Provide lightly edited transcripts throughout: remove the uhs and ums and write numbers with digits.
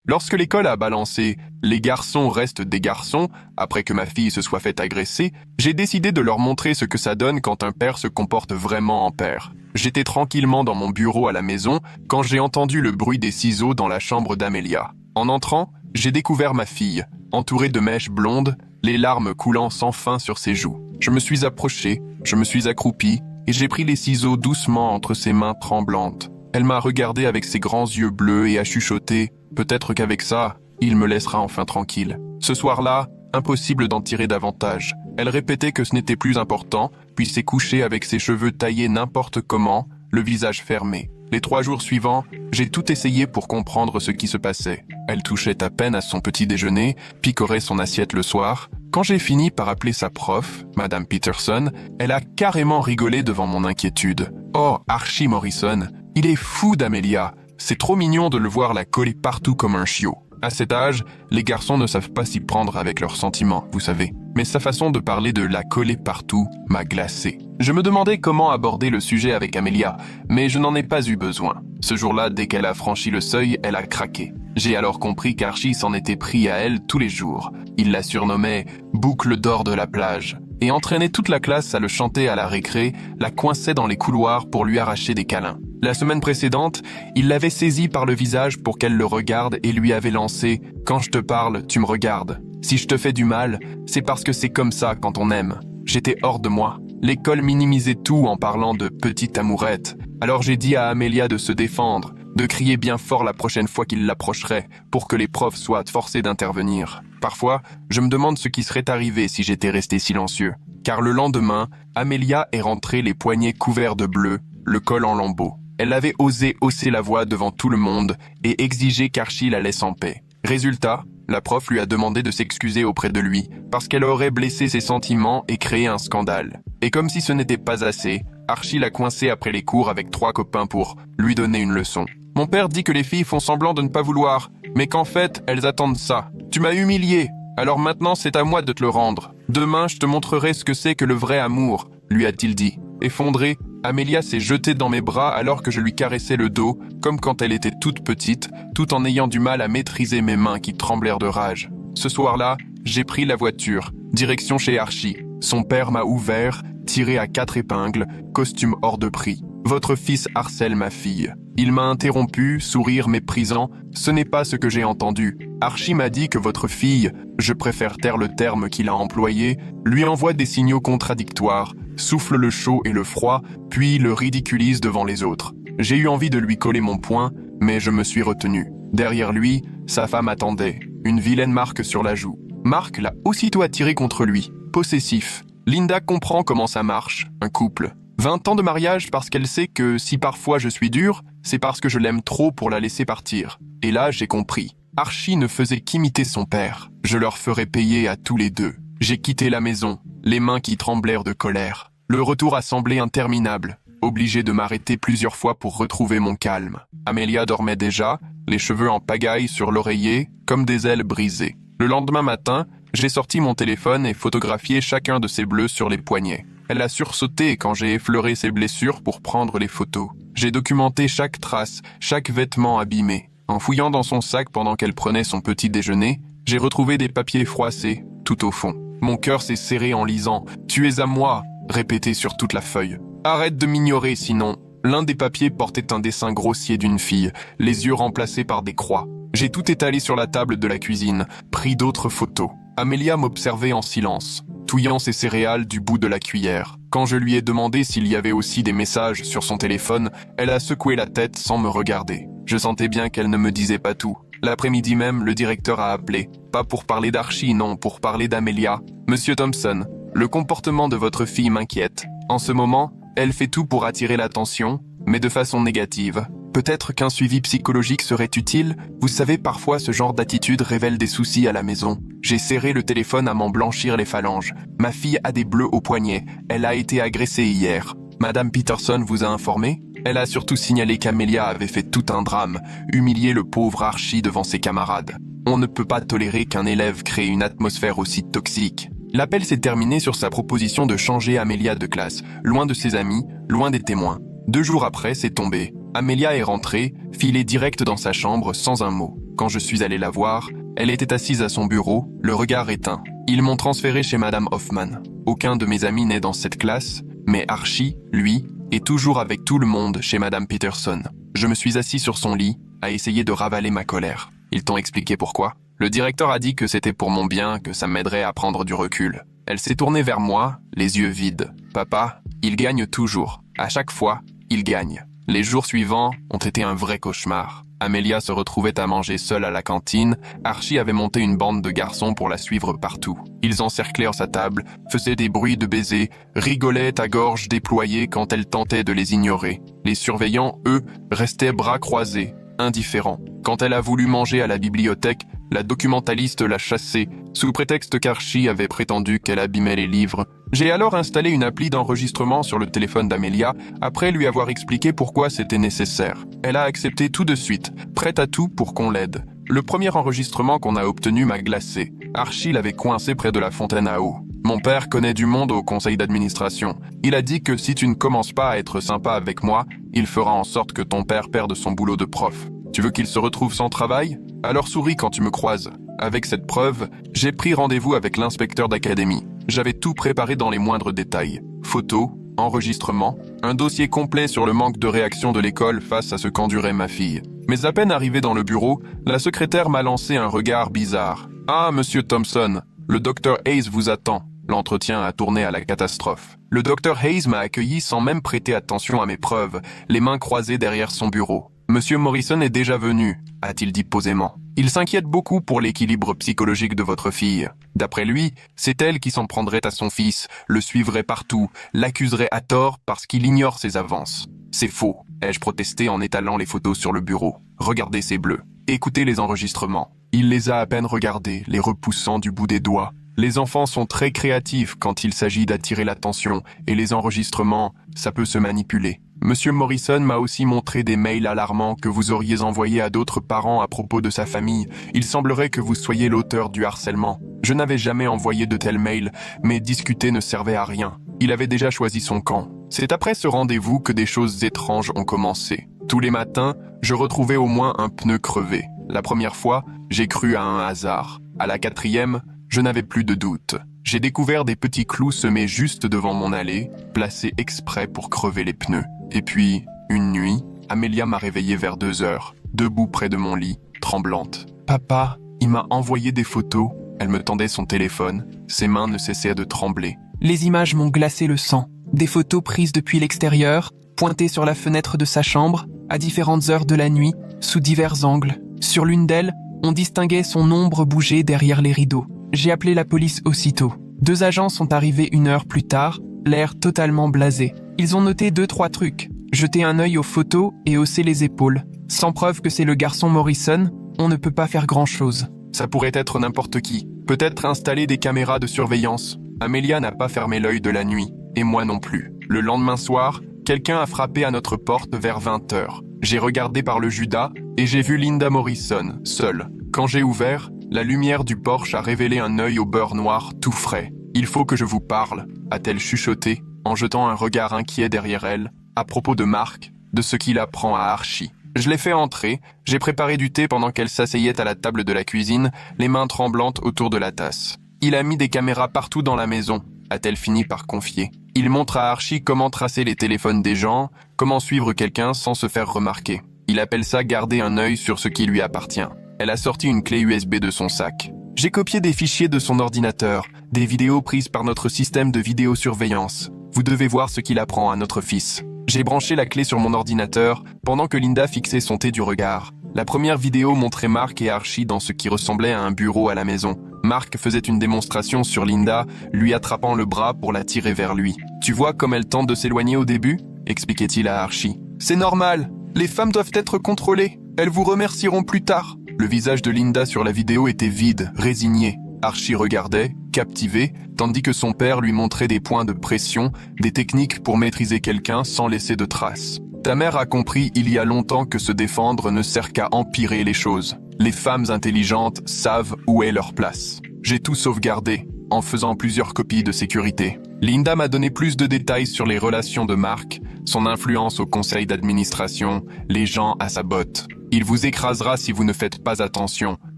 Lorsque l'école a balancé « Les garçons restent des garçons » après que ma fille se soit fait agresser, j'ai décidé de leur montrer ce que ça donne quand un père se comporte vraiment en père. J'étais tranquillement dans mon bureau à la maison quand j'ai entendu le bruit des ciseaux dans la chambre d'Amelia. En entrant, j'ai découvert ma fille, entourée de mèches blondes, les larmes coulant sans fin sur ses joues. Je me suis approché, je me suis accroupi, et j'ai pris les ciseaux doucement entre ses mains tremblantes. Elle m'a regardé avec ses grands yeux bleus et a chuchoté « Peut-être qu'avec ça, il me laissera enfin tranquille ». Ce soir-là, impossible d'en tirer davantage. Elle répétait que ce n'était plus important, puis s'est couchée avec ses cheveux taillés n'importe comment, le visage fermé. Les 3 jours suivants, j'ai tout essayé pour comprendre ce qui se passait. Elle touchait à peine à son petit déjeuner, picorait son assiette le soir. Quand j'ai fini par appeler sa prof, Madame Peterson, elle a carrément rigolé devant mon inquiétude. « Oh, Archie Morrison, il est fou d'Amelia. C'est trop mignon de le voir la coller partout comme un chiot. » À cet âge, les garçons ne savent pas s'y prendre avec leurs sentiments, vous savez. Mais sa façon de parler de la coller partout m'a glacé. Je me demandais comment aborder le sujet avec Amelia, mais je n'en ai pas eu besoin. Ce jour-là, dès qu'elle a franchi le seuil, elle a craqué. J'ai alors compris qu'Archie s'en était pris à elle tous les jours. Il la surnommait « boucle d'or de la plage » et entraînait toute la classe à le chanter à la récré, la coinçait dans les couloirs pour lui arracher des câlins. La semaine précédente, il l'avait saisie par le visage pour qu'elle le regarde et lui avait lancé « Quand je te parle, tu me regardes. Si je te fais du mal, c'est parce que c'est comme ça quand on aime. » J'étais hors de moi. L'école minimisait tout en parlant de « petite amourette ». Alors j'ai dit à Amelia de se défendre, de crier bien fort la prochaine fois qu'il l'approcherait pour que les profs soient forcés d'intervenir. Parfois, je me demande ce qui serait arrivé si j'étais resté silencieux. Car le lendemain, Amelia est rentrée les poignets couverts de bleu, le col en lambeaux. Elle avait osé hausser la voix devant tout le monde et exiger qu'Archie la laisse en paix. Résultat, la prof lui a demandé de s'excuser auprès de lui parce qu'elle aurait blessé ses sentiments et créé un scandale. Et comme si ce n'était pas assez, Archie l'a coincé après les cours avec 3 copains pour lui donner une leçon. Mon père dit que les filles font semblant de ne pas vouloir, mais qu'en fait, elles attendent ça. Tu m'as humilié, alors maintenant c'est à moi de te le rendre. Demain, je te montrerai ce que c'est que le vrai amour, lui a-t-il dit. Effondrée, Amelia s'est jetée dans mes bras alors que je lui caressais le dos, comme quand elle était toute petite, tout en ayant du mal à maîtriser mes mains qui tremblèrent de rage. Ce soir-là, j'ai pris la voiture, direction chez Archie. Son père m'a ouvert, tiré à 4 épingles, costume hors de prix. Votre fils harcèle ma fille. Il m'a interrompu, sourire méprisant. Ce n'est pas ce que j'ai entendu. Archie m'a dit que votre fille, je préfère taire le terme qu'il a employé, lui envoie des signaux contradictoires, souffle le chaud et le froid, puis le ridiculise devant les autres. J'ai eu envie de lui coller mon poing, mais je me suis retenu. Derrière lui, sa femme attendait, une vilaine marque sur la joue. Marc l'a aussitôt attiré contre lui, possessif. Linda comprend comment ça marche, un couple. 20 ans de mariage parce qu'elle sait que si parfois je suis dur, c'est parce que je l'aime trop pour la laisser partir. Et là, j'ai compris. Archie ne faisait qu'imiter son père. Je leur ferai payer à tous les deux. J'ai quitté la maison, les mains qui tremblèrent de colère. Le retour a semblé interminable, obligé de m'arrêter plusieurs fois pour retrouver mon calme. Amelia dormait déjà, les cheveux en pagaille sur l'oreiller, comme des ailes brisées. Le lendemain matin, j'ai sorti mon téléphone et photographié chacun de ses bleus sur les poignets. Elle a sursauté quand j'ai effleuré ses blessures pour prendre les photos. J'ai documenté chaque trace, chaque vêtement abîmé. En fouillant dans son sac pendant qu'elle prenait son petit déjeuner, j'ai retrouvé des papiers froissés, tout au fond. Mon cœur s'est serré en lisant « Tu es à moi !» répété sur toute la feuille. Arrête de m'ignorer sinon. L'un des papiers portait un dessin grossier d'une fille, les yeux remplacés par des croix. J'ai tout étalé sur la table de la cuisine, pris d'autres photos. Amelia m'observait en silence, touillant ses céréales du bout de la cuillère. Quand je lui ai demandé s'il y avait aussi des messages sur son téléphone, elle a secoué la tête sans me regarder. Je sentais bien qu'elle ne me disait pas tout. L'après-midi même, le directeur a appelé. Pas pour parler d'Archie, non, pour parler d'Amelia. « Monsieur Thompson, le comportement de votre fille m'inquiète. En ce moment, elle fait tout pour attirer l'attention, mais de façon négative. Peut-être qu'un suivi psychologique serait utile. Vous savez, parfois, ce genre d'attitude révèle des soucis à la maison. » J'ai serré le téléphone à m'en blanchir les phalanges. Ma fille a des bleus au poignet. Elle a été agressée hier. Madame Peterson vous a informé ? Elle a surtout signalé qu'Amelia avait fait tout un drame, humilié le pauvre Archie devant ses camarades. On ne peut pas tolérer qu'un élève crée une atmosphère aussi toxique. L'appel s'est terminé sur sa proposition de changer Amelia de classe, loin de ses amis, loin des témoins. 2 jours après, c'est tombé. Amelia est rentrée, filée direct dans sa chambre sans un mot. Quand je suis allé la voir, elle était assise à son bureau, le regard éteint. Ils m'ont transféré chez Madame Hoffman. Aucun de mes amis n'est dans cette classe, mais Archie, lui, est toujours avec tout le monde chez Madame Peterson. Je me suis assis sur son lit, à essayer de ravaler ma colère. Ils t'ont expliqué pourquoi? Le directeur a dit que c'était pour mon bien, que ça m'aiderait à prendre du recul. Elle s'est tournée vers moi, les yeux vides. Papa, il gagne toujours. À chaque fois, il gagne. Les jours suivants ont été un vrai cauchemar. Amelia se retrouvait à manger seule à la cantine. Archie avait monté une bande de garçons pour la suivre partout. Ils encerclèrent sa table, faisaient des bruits de baisers, rigolaient à gorge déployée quand elle tentait de les ignorer. Les surveillants, eux, restaient bras croisés, indifférents. Quand elle a voulu manger à la bibliothèque, la documentaliste l'a chassée, sous prétexte qu'Archie avait prétendu qu'elle abîmait les livres. J'ai alors installé une appli d'enregistrement sur le téléphone d'Amelia, après lui avoir expliqué pourquoi c'était nécessaire. Elle a accepté tout de suite, prête à tout pour qu'on l'aide. Le premier enregistrement qu'on a obtenu m'a glacé. Archie l'avait coincé près de la fontaine à eau. Mon père connaît du monde au conseil d'administration. Il a dit que si tu ne commences pas à être sympa avec moi, il fera en sorte que ton père perde son boulot de prof. Tu veux qu'il se retrouve sans travail? Alors souris quand tu me croises. Avec cette preuve, j'ai pris rendez-vous avec l'inspecteur d'académie. J'avais tout préparé dans les moindres détails. Photos, enregistrements, un dossier complet sur le manque de réaction de l'école face à ce qu'endurait ma fille. Mais à peine arrivé dans le bureau, la secrétaire m'a lancé un regard bizarre. « Ah, monsieur Thompson, le docteur Hayes vous attend. » L'entretien a tourné à la catastrophe. Le docteur Hayes m'a accueilli sans même prêter attention à mes preuves, les mains croisées derrière son bureau. « Monsieur Morrison est déjà venu », a-t-il dit posément. « Il s'inquiète beaucoup pour l'équilibre psychologique de votre fille. D'après lui, c'est elle qui s'en prendrait à son fils, le suivrait partout, l'accuserait à tort parce qu'il ignore ses avances. C'est faux, ai-je protesté en étalant les photos sur le bureau. Regardez ces bleus. Écoutez les enregistrements. Il les a à peine regardés, les repoussant du bout des doigts. Les enfants sont très créatifs quand il s'agit d'attirer l'attention, et les enregistrements, ça peut se manipuler. Monsieur Morrison m'a aussi montré des mails alarmants que vous auriez envoyés à d'autres parents à propos de sa famille. Il semblerait que vous soyez l'auteur du harcèlement. Je n'avais jamais envoyé de tels mails, mais discuter ne servait à rien. Il avait déjà choisi son camp. C'est après ce rendez-vous que des choses étranges ont commencé. Tous les matins, je retrouvais au moins un pneu crevé. La première fois, j'ai cru à un hasard. À la quatrième, je n'avais plus de doute. J'ai découvert des petits clous semés juste devant mon allée, placés exprès pour crever les pneus. Et puis, une nuit, Amelia m'a réveillé vers 2 heures, debout près de mon lit, tremblante. « Papa, il m'a envoyé des photos. » Elle me tendait son téléphone. Ses mains ne cessaient de trembler. Les images m'ont glacé le sang. Des photos prises depuis l'extérieur, pointées sur la fenêtre de sa chambre, à différentes heures de la nuit, sous divers angles. Sur l'une d'elles, on distinguait son ombre bouger derrière les rideaux. J'ai appelé la police aussitôt. 2 agents sont arrivés 1 heure plus tard, l'air totalement blasé. Ils ont noté 2-3 trucs, jeté un œil aux photos et haussé les épaules. Sans preuve que c'est le garçon Morrison, on ne peut pas faire grand-chose. Ça pourrait être n'importe qui. Peut-être installer des caméras de surveillance. Amelia n'a pas fermé l'œil de la nuit, et moi non plus. Le lendemain soir, quelqu'un a frappé à notre porte vers 20 heures. J'ai regardé par le Judas et j'ai vu Linda Morrison, seule. Quand j'ai ouvert, la lumière du porche a révélé un œil au beurre noir tout frais. « Il faut que je vous parle », a-t-elle chuchoté, en jetant un regard inquiet derrière elle, à propos de Mark, de ce qu'il apprend à Archie. Je l'ai fait entrer, j'ai préparé du thé pendant qu'elle s'asseyait à la table de la cuisine, les mains tremblantes autour de la tasse. « Il a mis des caméras partout dans la maison », a-t-elle fini par confier. Il montre à Archie comment tracer les téléphones des gens, comment suivre quelqu'un sans se faire remarquer. Il appelle ça garder un œil sur ce qui lui appartient. Elle a sorti une clé USB de son sac. J'ai copié des fichiers de son ordinateur, des vidéos prises par notre système de vidéosurveillance. Vous devez voir ce qu'il apprend à notre fils. J'ai branché la clé sur mon ordinateur pendant que Linda fixait son thé du regard. La première vidéo montrait Mark et Archie dans ce qui ressemblait à un bureau à la maison. Mark faisait une démonstration sur Linda, lui attrapant le bras pour la tirer vers lui. « Tu vois comme elle tente de s'éloigner au début ?» expliquait-il à Archie. « C'est normal. Les femmes doivent être contrôlées. Elles vous remercieront plus tard. » Le visage de Linda sur la vidéo était vide, résigné. Archie regardait, captivé, tandis que son père lui montrait des points de pression, des techniques pour maîtriser quelqu'un sans laisser de traces. Ta mère a compris il y a longtemps que se défendre ne sert qu'à empirer les choses. Les femmes intelligentes savent où est leur place. J'ai tout sauvegardé, en faisant plusieurs copies de sécurité. Linda m'a donné plus de détails sur les relations de Mark, son influence au conseil d'administration, les gens à sa botte. Il vous écrasera si vous ne faites pas attention,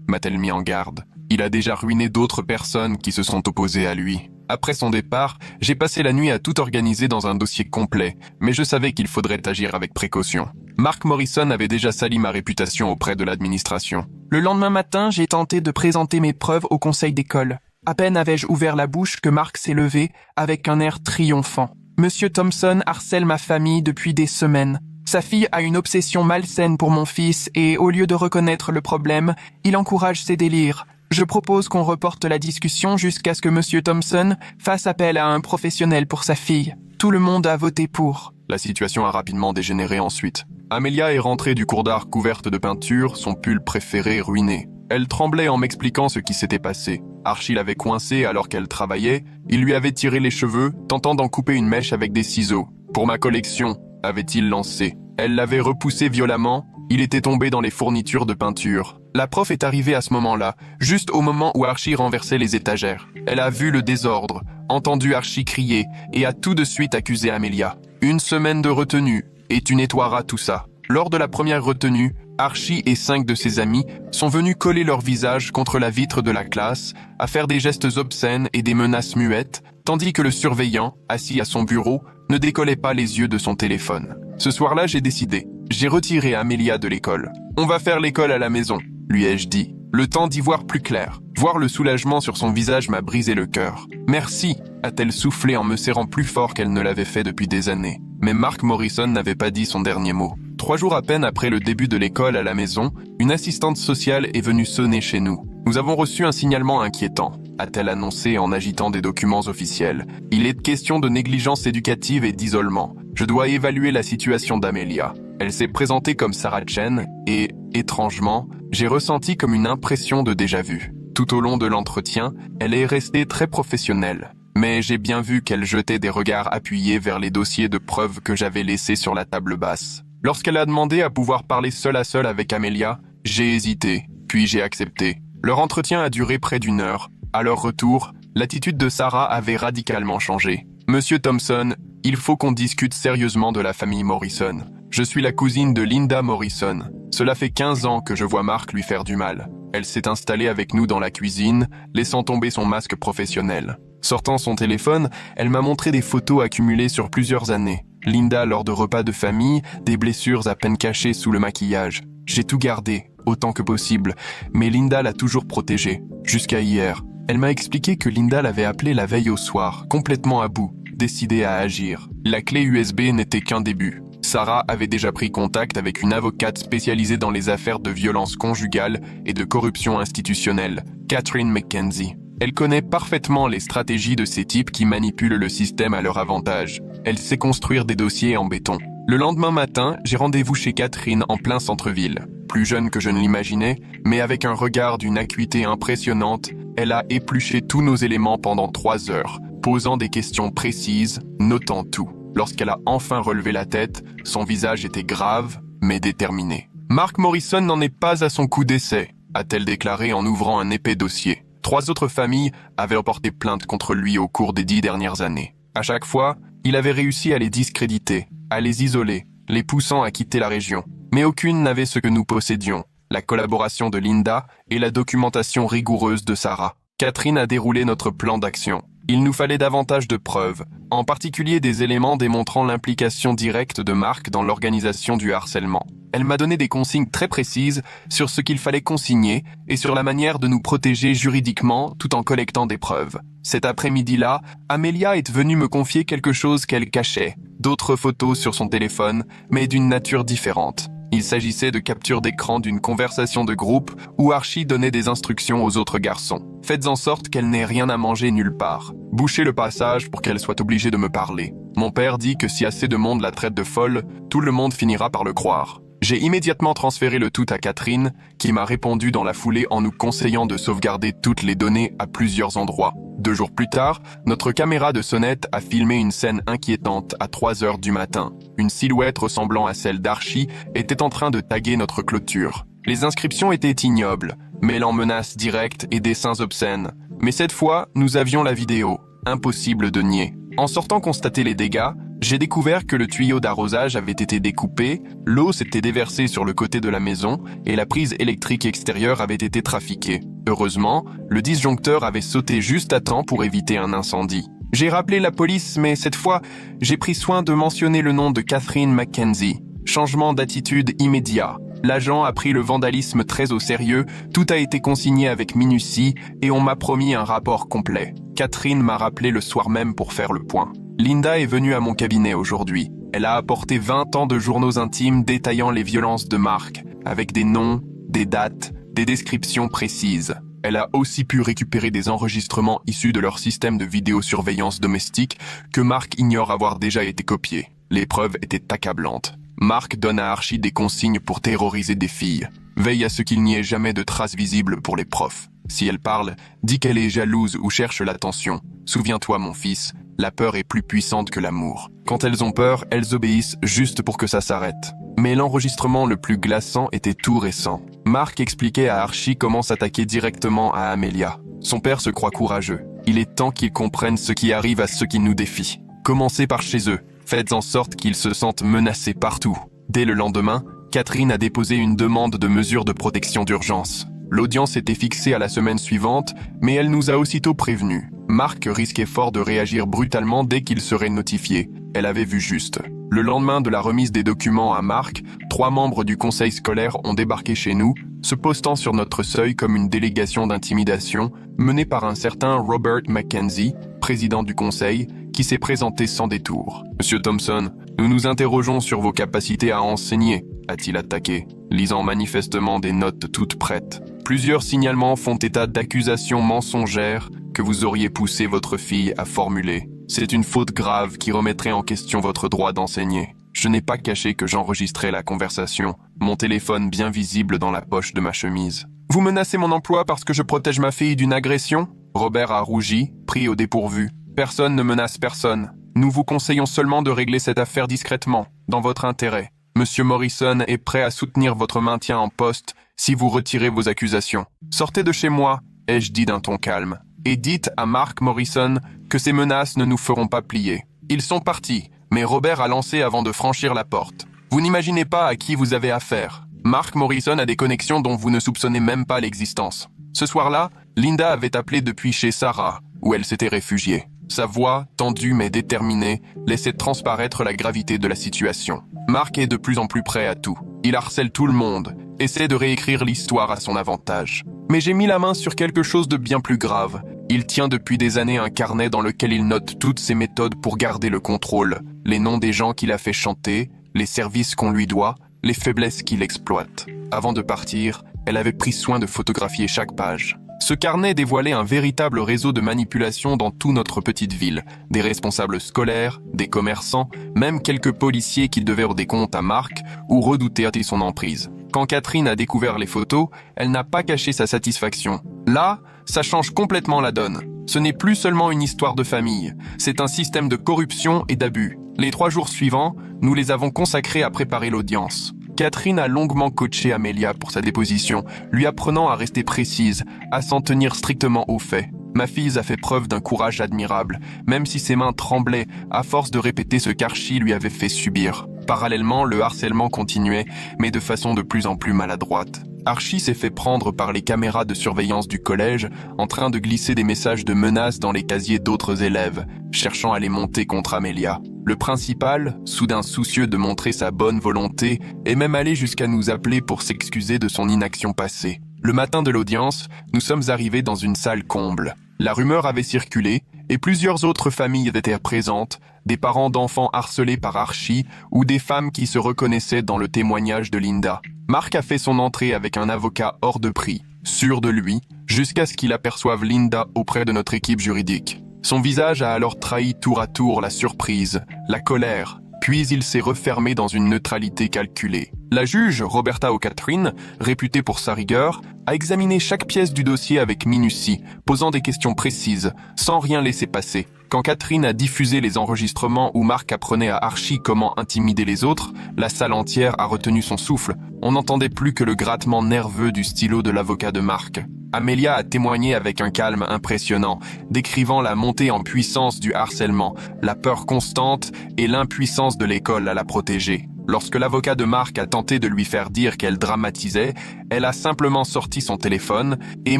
m'a-t-elle mis en garde. Il a déjà ruiné d'autres personnes qui se sont opposées à lui. Après son départ, j'ai passé la nuit à tout organiser dans un dossier complet, mais je savais qu'il faudrait agir avec précaution. Mark Morrison avait déjà sali ma réputation auprès de l'administration. Le lendemain matin, j'ai tenté de présenter mes preuves au conseil d'école. À peine avais-je ouvert la bouche que Mark s'est levé avec un air triomphant. Monsieur Thompson harcèle ma famille depuis des semaines. Sa fille a une obsession malsaine pour mon fils et, au lieu de reconnaître le problème, il encourage ses délires. Je propose qu'on reporte la discussion jusqu'à ce que Monsieur Thompson fasse appel à un professionnel pour sa fille. Tout le monde a voté pour. La situation a rapidement dégénéré ensuite. Amelia est rentrée du cours d'art couverte de peinture, son pull préféré ruiné. Elle tremblait en m'expliquant ce qui s'était passé. Archie l'avait coincée alors qu'elle travaillait. Il lui avait tiré les cheveux, tentant d'en couper une mèche avec des ciseaux. Pour ma collection, avait-il lancé. Elle l'avait repoussé violemment. Il était tombé dans les fournitures de peinture. La prof est arrivée à ce moment-là, juste au moment où Archie renversait les étagères. Elle a vu le désordre, entendu Archie crier et a tout de suite accusé Amelia. 1 semaine de retenue, et tu nettoieras tout ça. Lors de la première retenue, Archie et 5 de ses amis sont venus coller leur visage contre la vitre de la classe, à faire des gestes obscènes et des menaces muettes, tandis que le surveillant, assis à son bureau, ne décollait pas les yeux de son téléphone. Ce soir-là, j'ai décidé. J'ai retiré Amelia de l'école. On va faire l'école à la maison, lui ai-je dit. Le temps d'y voir plus clair. Voir le soulagement sur son visage m'a brisé le cœur. Merci, a-t-elle soufflé en me serrant plus fort qu'elle ne l'avait fait depuis des années. Mais Mark Morrison n'avait pas dit son dernier mot. 3 jours à peine après le début de l'école à la maison, une assistante sociale est venue sonner chez nous. Nous avons reçu un signalement inquiétant, a-t-elle annoncé en agitant des documents officiels. Il est question de négligence éducative et d'isolement. Je dois évaluer la situation d'Amelia. Elle s'est présentée comme Sarah Chen et, étrangement, j'ai ressenti comme une impression de déjà-vu. Tout au long de l'entretien, elle est restée très professionnelle. Mais j'ai bien vu qu'elle jetait des regards appuyés vers les dossiers de preuves que j'avais laissés sur la table basse. Lorsqu'elle a demandé à pouvoir parler seul à seul avec Amelia, j'ai hésité, puis j'ai accepté. Leur entretien a duré près d'1 heure. À leur retour, l'attitude de Sarah avait radicalement changé. Monsieur Thompson, il faut qu'on discute sérieusement de la famille Morrison. Je suis la cousine de Linda Morrison. Cela fait 15 ans que je vois Mark lui faire du mal. Elle s'est installée avec nous dans la cuisine, laissant tomber son masque professionnel. Sortant son téléphone, elle m'a montré des photos accumulées sur plusieurs années. Linda lors de repas de famille, des blessures à peine cachées sous le maquillage. J'ai tout gardé, autant que possible, mais Linda l'a toujours protégée, jusqu'à hier. Elle m'a expliqué que Linda l'avait appelée la veille au soir, complètement à bout, décidée à agir. La clé USB n'était qu'un début. Sarah avait déjà pris contact avec une avocate spécialisée dans les affaires de violence conjugale et de corruption institutionnelle, Catherine McKenzie. Elle connaît parfaitement les stratégies de ces types qui manipulent le système à leur avantage. Elle sait construire des dossiers en béton. Le lendemain matin, j'ai rendez-vous chez Catherine en plein centre-ville. Plus jeune que je ne l'imaginais, mais avec un regard d'une acuité impressionnante, elle a épluché tous nos éléments pendant 3 heures, posant des questions précises, notant tout. Lorsqu'elle a enfin relevé la tête, son visage était grave, mais déterminé. « Mark Morrison n'en est pas à son coup d'essai », a-t-elle déclaré en ouvrant un épais dossier. 3 autres familles avaient porté plainte contre lui au cours des 10 dernières années. À chaque fois, il avait réussi à les discréditer, à les isoler, les poussant à quitter la région. Mais aucune n'avait ce que nous possédions, la collaboration de Linda et la documentation rigoureuse de Sarah. Catherine a déroulé notre plan d'action. Il nous fallait davantage de preuves, en particulier des éléments démontrant l'implication directe de Mark dans l'organisation du harcèlement. Elle m'a donné des consignes très précises sur ce qu'il fallait consigner et sur la manière de nous protéger juridiquement tout en collectant des preuves. Cet après-midi-là, Amelia est venue me confier quelque chose qu'elle cachait, d'autres photos sur son téléphone, mais d'une nature différente. Il s'agissait de captures d'écran d'une conversation de groupe où Archie donnait des instructions aux autres garçons. Faites en sorte qu'elle n'ait rien à manger nulle part. Bouchez le passage pour qu'elle soit obligée de me parler. Mon père dit que si assez de monde la traite de folle, tout le monde finira par le croire. J'ai immédiatement transféré le tout à Catherine, qui m'a répondu dans la foulée en nous conseillant de sauvegarder toutes les données à plusieurs endroits. 2 jours plus tard, notre caméra de sonnette a filmé une scène inquiétante à 3 heures du matin. Une silhouette ressemblant à celle d'Archie était en train de taguer notre clôture. Les inscriptions étaient ignobles, mêlant menaces directes et dessins obscènes. Mais cette fois, nous avions la vidéo. Impossible de nier. En sortant constater les dégâts, J'ai découvert que le tuyau d'arrosage avait été découpé, l'eau s'était déversée sur le côté de la maison et la prise électrique extérieure avait été trafiquée. Heureusement, le disjoncteur avait sauté juste à temps pour éviter un incendie. J'ai rappelé la police, mais cette fois, j'ai pris soin de mentionner le nom de Catherine Mackenzie. Changement d'attitude immédiat. L'agent a pris le vandalisme très au sérieux, tout a été consigné avec minutie et on m'a promis un rapport complet. Catherine m'a rappelé le soir même pour faire le point. Linda est venue à mon cabinet aujourd'hui. Elle a apporté 20 ans de journaux intimes détaillant les violences de Mark, avec des noms, des dates, des descriptions précises. Elle a aussi pu récupérer des enregistrements issus de leur système de vidéosurveillance domestique que Mark ignore avoir déjà été copiés. Les preuves étaient accablantes. Mark donne à Archie des consignes pour terroriser des filles. Veille à ce qu'il n'y ait jamais de traces visibles pour les profs. Si elle parle, dis qu'elle est jalouse ou cherche l'attention. Souviens-toi, mon fils, la peur est plus puissante que l'amour. Quand elles ont peur, elles obéissent juste pour que ça s'arrête. Mais l'enregistrement le plus glaçant était tout récent. Mark expliquait à Archie comment s'attaquer directement à Amelia. Son père se croit courageux. Il est temps qu'ils comprennent ce qui arrive à ceux qui nous défient. Commencez par chez eux. Faites en sorte qu'ils se sentent menacés partout. Dès le lendemain, Catherine a déposé une demande de mesures de protection d'urgence. L'audience était fixée à la semaine suivante, mais elle nous a aussitôt prévenus. Mark risquait fort de réagir brutalement dès qu'il serait notifié. Elle avait vu juste. Le lendemain de la remise des documents à Mark, 3 membres du conseil scolaire ont débarqué chez nous, se postant sur notre seuil comme une délégation d'intimidation menée par un certain Robert Mackenzie, président du conseil, qui s'est présenté sans détour. « Monsieur Thompson, nous nous interrogeons sur vos capacités à enseigner », a-t-il attaqué, lisant manifestement des notes toutes prêtes. Plusieurs signalements font état d'accusations mensongères que vous auriez poussé votre fille à formuler. C'est une faute grave qui remettrait en question votre droit d'enseigner. Je n'ai pas caché que j'enregistrais la conversation, mon téléphone bien visible dans la poche de ma chemise. Vous menacez mon emploi parce que je protège ma fille d'une agression ? Robert a rougi, pris au dépourvu. Personne ne menace personne. Nous vous conseillons seulement de régler cette affaire discrètement, dans votre intérêt. Monsieur Morrison est prêt à soutenir votre maintien en poste si vous retirez vos accusations. Sortez de chez moi, ai-je dit d'un ton calme. Et dites à Mark Morrison que ces menaces ne nous feront pas plier. Ils sont partis, mais Robert a lancé avant de franchir la porte. Vous n'imaginez pas à qui vous avez affaire. Mark Morrison a des connexions dont vous ne soupçonnez même pas l'existence. Ce soir-là, Linda avait appelé depuis chez Sarah, où elle s'était réfugiée. Sa voix, tendue mais déterminée, laissait transparaître la gravité de la situation. Mark est de plus en plus prêt à tout. Il harcèle tout le monde, essaie de réécrire l'histoire à son avantage. Mais j'ai mis la main sur quelque chose de bien plus grave. Il tient depuis des années un carnet dans lequel il note toutes ses méthodes pour garder le contrôle. Les noms des gens qu'il a fait chanter, les services qu'on lui doit, les faiblesses qu'il exploite. Avant de partir, elle avait pris soin de photographier chaque page. Ce carnet dévoilait un véritable réseau de manipulation dans toute notre petite ville. Des responsables scolaires, des commerçants, même quelques policiers qui devaient des comptes à Mark ou redoutaient son emprise. Quand Catherine a découvert les photos, elle n'a pas caché sa satisfaction. Là, ça change complètement la donne. Ce n'est plus seulement une histoire de famille, c'est un système de corruption et d'abus. Les 3 jours suivants, nous les avons consacrés à préparer l'audience. Catherine a longuement coaché Amelia pour sa déposition, lui apprenant à rester précise, à s'en tenir strictement aux faits. Ma fille a fait preuve d'un courage admirable, même si ses mains tremblaient à force de répéter ce qu'Archie lui avait fait subir. Parallèlement, le harcèlement continuait, mais de façon de plus en plus maladroite. Archie s'est fait prendre par les caméras de surveillance du collège, en train de glisser des messages de menaces dans les casiers d'autres élèves, cherchant à les monter contre Amelia. Le principal, soudain soucieux de montrer sa bonne volonté, est même allé jusqu'à nous appeler pour s'excuser de son inaction passée. Le matin de l'audience, nous sommes arrivés dans une salle comble. La rumeur avait circulé, et plusieurs autres familles étaient présentes, des parents d'enfants harcelés par Archie ou des femmes qui se reconnaissaient dans le témoignage de Linda. Mark a fait son entrée avec un avocat hors de prix, sûr de lui, jusqu'à ce qu'il aperçoive Linda auprès de notre équipe juridique. Son visage a alors trahi tour à tour la surprise, la colère, puis il s'est refermé dans une neutralité calculée. La juge, Roberta O'Catherine, réputée pour sa rigueur, a examiné chaque pièce du dossier avec minutie, posant des questions précises, sans rien laisser passer. Quand Catherine a diffusé les enregistrements où Marc apprenait à Archie comment intimider les autres, la salle entière a retenu son souffle. On n'entendait plus que le grattement nerveux du stylo de l'avocat de Marc. Amelia a témoigné avec un calme impressionnant, décrivant la montée en puissance du harcèlement, la peur constante et l'impuissance de l'école à la protéger. Lorsque l'avocat de Marc a tenté de lui faire dire qu'elle dramatisait, elle a simplement sorti son téléphone et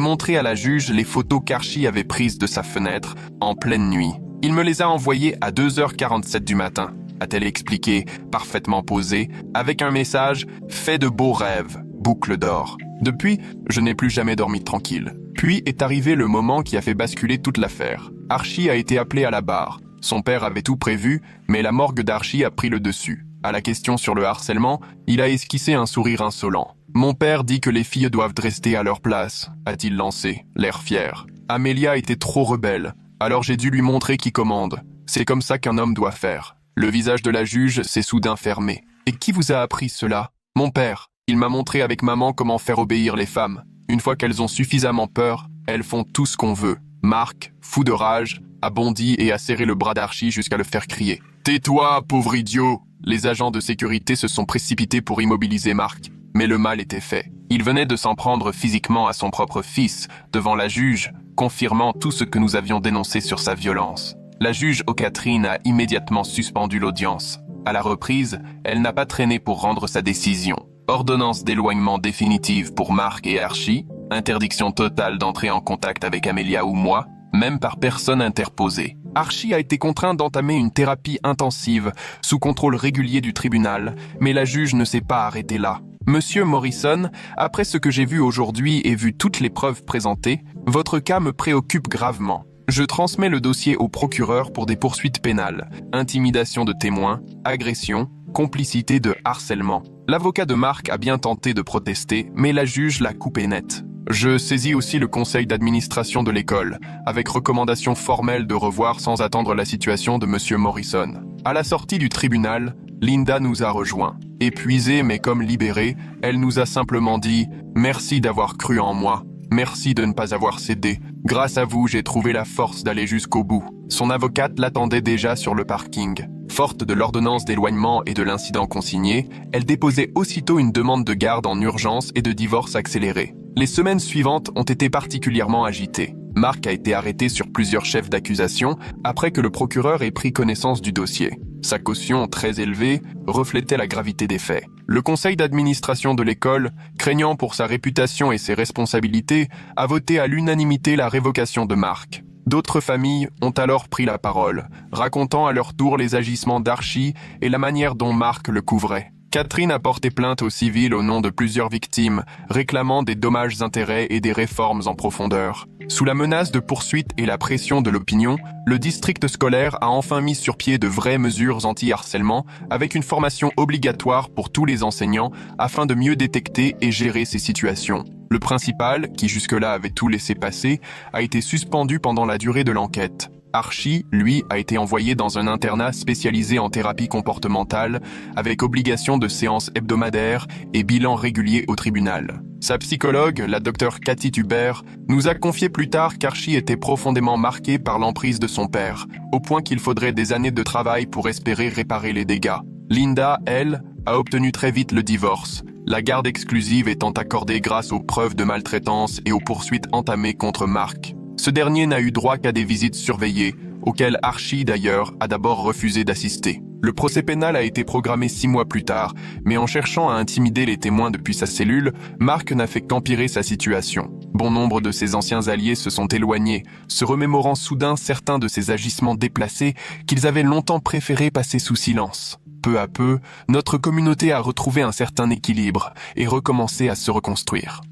montré à la juge les photos qu'Archie avait prises de sa fenêtre en pleine nuit. Il me les a envoyées à 2h47 du matin, a-t-elle expliqué, parfaitement posée, avec un message « Fais de beaux rêves, boucle d'or ». Depuis, je n'ai plus jamais dormi tranquille. Puis est arrivé le moment qui a fait basculer toute l'affaire. Archie a été appelé à la barre. Son père avait tout prévu, mais la morgue d'Archie a pris le dessus. À la question sur le harcèlement, il a esquissé un sourire insolent. « Mon père dit que les filles doivent rester à leur place », a-t-il lancé, l'air fier. Amelia était trop rebelle, alors j'ai dû lui montrer qui commande. C'est comme ça qu'un homme doit faire. Le visage de la juge s'est soudain fermé. « Et qui vous a appris cela ?»« Mon père. Il m'a montré avec maman comment faire obéir les femmes. Une fois qu'elles ont suffisamment peur, elles font tout ce qu'on veut. » Marc, fou de rage, a bondi et a serré le bras d'Archie jusqu'à le faire crier. « Tais-toi, pauvre idiot !» Les agents de sécurité se sont précipités pour immobiliser Marc, mais le mal était fait. Il venait de s'en prendre physiquement à son propre fils, devant la juge, confirmant tout ce que nous avions dénoncé sur sa violence. La juge Catherine a immédiatement suspendu l'audience. À la reprise, elle n'a pas traîné pour rendre sa décision. Ordonnance d'éloignement définitive pour Marc et Archie, interdiction totale d'entrer en contact avec Amelia ou moi, même par personne interposée. Archie a été contraint d'entamer une thérapie intensive, sous contrôle régulier du tribunal, mais la juge ne s'est pas arrêtée là. Monsieur Morrison, après ce que j'ai vu aujourd'hui et vu toutes les preuves présentées, votre cas me préoccupe gravement. Je transmets le dossier au procureur pour des poursuites pénales, intimidation de témoins, agression, complicité de harcèlement. L'avocat de Marc a bien tenté de protester, mais la juge l'a coupé net. Je saisis aussi le conseil d'administration de l'école, avec recommandation formelle de revoir sans attendre la situation de Monsieur Morrison. À la sortie du tribunal, Linda nous a rejoints. Épuisée mais comme libérée, elle nous a simplement dit « Merci d'avoir cru en moi. Merci de ne pas avoir cédé. Grâce à vous, j'ai trouvé la force d'aller jusqu'au bout. » Son avocate l'attendait déjà sur le parking. Forte de l'ordonnance d'éloignement et de l'incident consigné, elle déposait aussitôt une demande de garde en urgence et de divorce accéléré. Les semaines suivantes ont été particulièrement agitées. Marc a été arrêté sur plusieurs chefs d'accusation après que le procureur ait pris connaissance du dossier. Sa caution, très élevée, reflétait la gravité des faits. Le conseil d'administration de l'école, craignant pour sa réputation et ses responsabilités, a voté à l'unanimité la révocation de Marc. D'autres familles ont alors pris la parole, racontant à leur tour les agissements d'Archie et la manière dont Marc le couvrait. Catherine a porté plainte au civil au nom de plusieurs victimes, réclamant des dommages-intérêts et des réformes en profondeur. Sous la menace de poursuites et la pression de l'opinion, le district scolaire a enfin mis sur pied de vraies mesures anti-harcèlement avec une formation obligatoire pour tous les enseignants afin de mieux détecter et gérer ces situations. Le principal, qui jusque-là avait tout laissé passer, a été suspendu pendant la durée de l'enquête. Archie, lui, a été envoyé dans un internat spécialisé en thérapie comportementale avec obligation de séances hebdomadaires et bilan régulier au tribunal. Sa psychologue, la docteure Cathy Hubert, nous a confié plus tard qu'Archie était profondément marqué par l'emprise de son père, au point qu'il faudrait des années de travail pour espérer réparer les dégâts. Linda, elle, a obtenu très vite le divorce, la garde exclusive étant accordée grâce aux preuves de maltraitance et aux poursuites entamées contre Marc. Ce dernier n'a eu droit qu'à des visites surveillées, auxquelles Archie d'ailleurs a d'abord refusé d'assister. Le procès pénal a été programmé 6 mois plus tard, mais en cherchant à intimider les témoins depuis sa cellule, Marc n'a fait qu'empirer sa situation. Bon nombre de ses anciens alliés se sont éloignés, se remémorant soudain certains de ses agissements déplacés qu'ils avaient longtemps préféré passer sous silence. Peu à peu, notre communauté a retrouvé un certain équilibre et recommencé à se reconstruire.